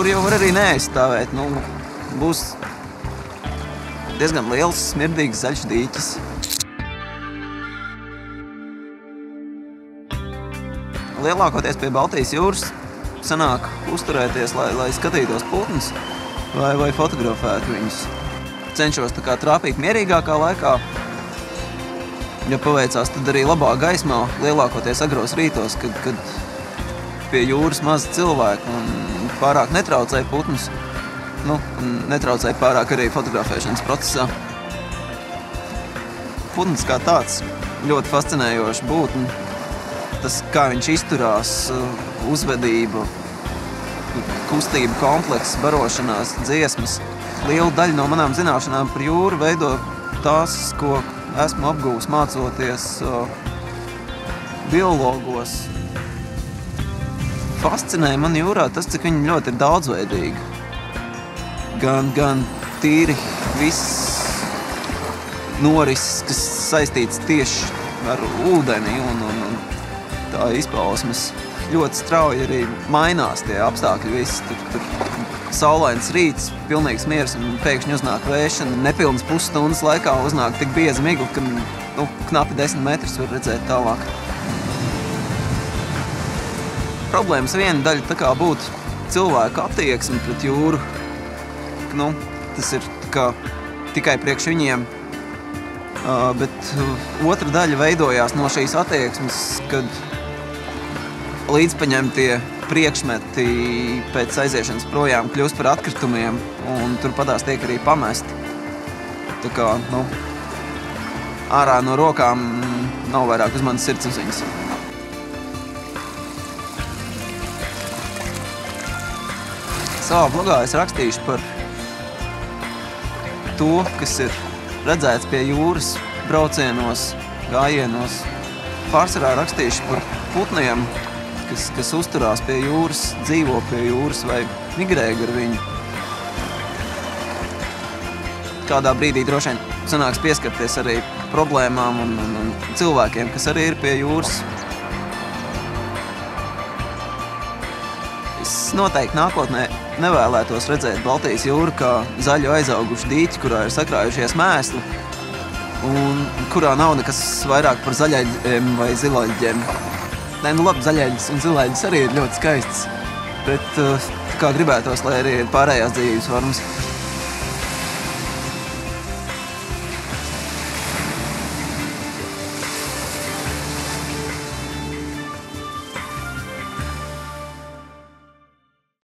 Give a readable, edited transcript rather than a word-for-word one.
jūru jau var arī neaizstāvēt. Nu, būs diezgan liels, smirdīgs zaļš dīķis. Lielākoties pie Baltijas jūras sanāk uzturēties, lai skatītos putnus vai fotografētu viņus. Cenšos tā kā trāpīt mierīgākā laikā. Ja paveicās, tad arī labā gaismā, lielākoties agros rītos, kad pie jūras maz cilvēku un pārāk netraucē putnus. Nu, netraucē pārāk arī fotografēšanas procesā. Putns kā tāds ļoti fascinējoši būtni. Tas, kā viņš izturās, uzvedība, kustība, komplekss, barošanās, dziesmas. Liela daļa no manām zināšanām par jūru veido tās, ko esmu apgūs mācoties biologos. Fascinē man jūrā tas, cik viņa ļoti ir daudzveidīga. Gan tīri viss norises, kas saistīts tieši ar ūdeni un tā izpausmes. Ļoti strauji arī mainās tie apstākļi visi. Tur saulains rīts, pilnīgs miers un pēkšņi uznāk vējš un nepilnas pusstundas laikā uznāk tik bieza migla, ka knapi 10 metrus var redzēt tālāk. Problēmas viena daļa tā kā būtu cilvēku attieksme pret jūru. Tas ir tā kā tikai priekš viņiem, bet otra daļa veidojās no šīs attieksmes, kad līdzpaņemtie priekšmeti pēc aiziešanas projām kļūst par atkritumiem un turpatās tiek arī pamesti. Tā kā, ārā no rokām nav vairāk uz manas sirdsapziņas. Savā blogā es rakstīšu par to, kas ir redzēts pie jūras braucienos, gājienos. Pārsvarā rakstīšu par putniem, kas uzturās pie jūras, dzīvo pie jūras vai migrē gar viņu. Kādā brīdī droši vien sanāks pieskarties arī problēmām un cilvēkiem, kas arī ir pie jūras. Es noteikti nākotnē nevēlētos redzēt Baltijas jūru kā zaļu aizaugušu dīķi, kurā ir sakrājušies mēsli un kurā nav nekas vairāk par zaļaļģiem vai zilaļģiem. Labi, zaļaļģis un zilaļģis arī ir ļoti skaists, bet tā kā gribētos, lai arī ir pārējās dzīves formas.